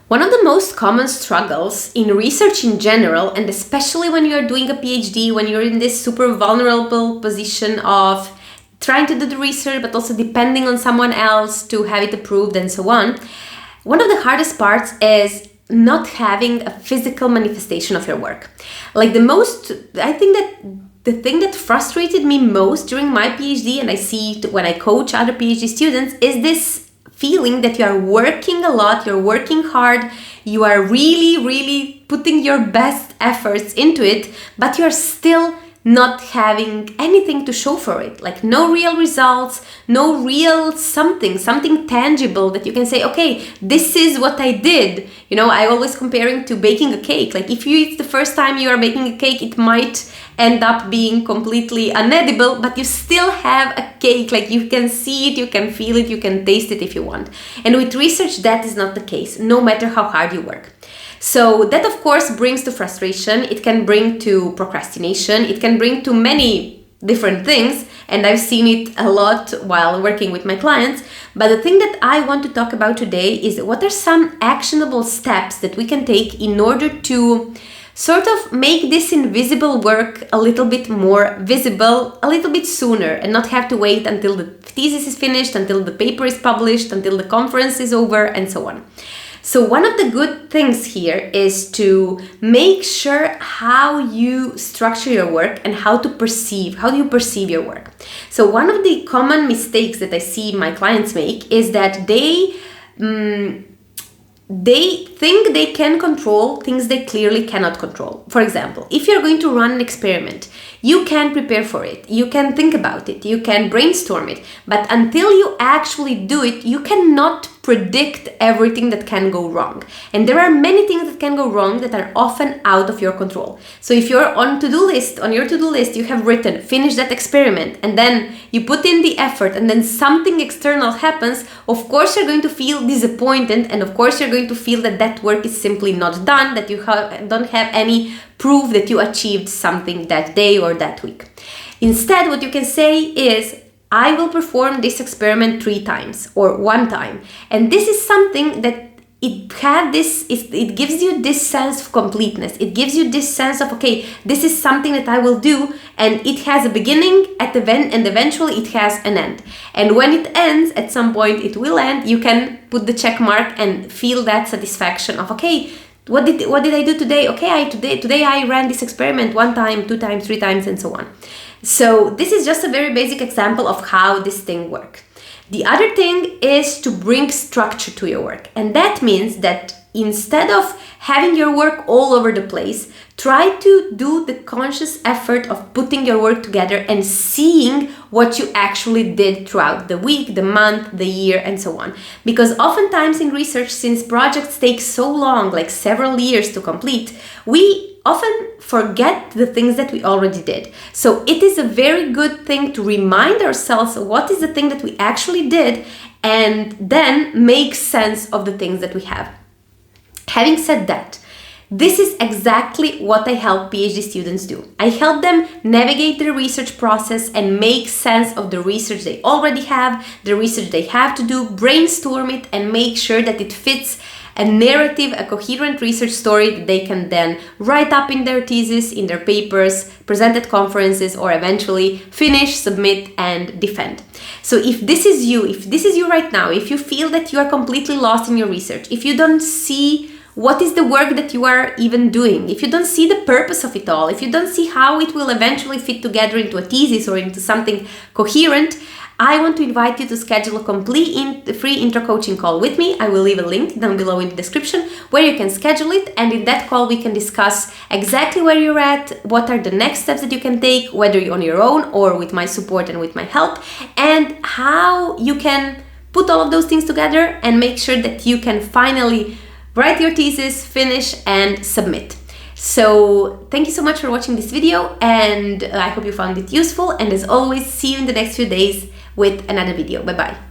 One of the most common struggles in research in general, and especially when you're doing a PhD, when you're in this super vulnerable position of trying to do the research, but also depending on someone else to have it approved and so on, one of the hardest parts is not having a physical manifestation of your work. I think that the thing that frustrated me most during my PhD, and I see it when I coach other PhD students, is this feeling that you are working a lot, you're working hard, you are really, really putting your best efforts into it, but you're still not having anything to show for it. Like no real results, no real something tangible that you can say, okay, this is what I did. You know, I always comparing to baking a cake. Like if it's the first time you are baking a cake, it might end up being completely unedible, but you still have a cake. Like you can see it, you can feel it, you can taste it if you want. And with research, that is not the case, no matter how hard you work. So that of course brings to frustration, it can bring to procrastination, it can bring to many different things, and I've seen it a lot while working with my clients. But the thing that I want to talk about today is what are some actionable steps that we can take in order to sort of make this invisible work a little bit more visible, a little bit sooner, and not have to wait until the thesis is finished, until the paper is published, until the conference is over, and so on. So one of the good things here is to make sure how you structure your work and how do you perceive your work. So one of the common mistakes that I see my clients make is that they think they can control things they clearly cannot control. For example, if you're going to run an experiment, you can prepare for it, you can think about it, you can brainstorm it, but until you actually do it, you cannot predict everything that can go wrong. And there are many things that can go wrong that are often out of your control. So if you're on your to-do list, you have written, finish that experiment, and then you put in the effort, and then something external happens, of course you're going to feel disappointed, and of course you're going to feel that that work is simply not done, that you don't have any proof that you achieved something that day or that week. Instead, what you can say is, I will perform this experiment 3 times or 1 time. And this is something that it gives you this sense of completeness. It gives you this sense of, okay, this is something that I will do, and it has a beginning and eventually it has an end. And when it ends, at some point it will end, you can put the check mark and feel that satisfaction of, okay, what did I do today? Okay, today I ran this experiment 1 time, 2 times, 3 times, and so on. So this is just a very basic example of how this thing works. The other thing is to bring structure to your work. And that means that instead of having your work all over the place, try to do the conscious effort of putting your work together and seeing what you actually did throughout the week, the month, the year, and so on. Because oftentimes in research, since projects take so long, like several years to complete, we often forget the things that we already did. So it is a very good thing to remind ourselves what is the thing that we actually did, and then make sense of the things that we have. Having said that, this is exactly what I help PhD students do. I help them navigate the research process and make sense of the research they already have, the research they have to do, brainstorm it, and make sure that it fits a narrative, a coherent research story that they can then write up in their thesis, in their papers, present at conferences, or eventually finish, submit, and defend. So if this is you right now, if you feel that you are completely lost in your research, if you don't see what is the work that you are even doing, if you don't see the purpose of it all, if you don't see how it will eventually fit together into a thesis or into something coherent, I want to invite you to schedule a complete free intro coaching call with me. I will leave a link down below in the description where you can schedule it, and in that call we can discuss exactly where you're at, what are the next steps that you can take, whether you're on your own or with my support and with my help, and how you can put all of those things together and make sure that you can finally write your thesis, finish, and submit. So thank you so much for watching this video, and I hope you found it useful, and as always, see you in the next few days with another video. Bye bye.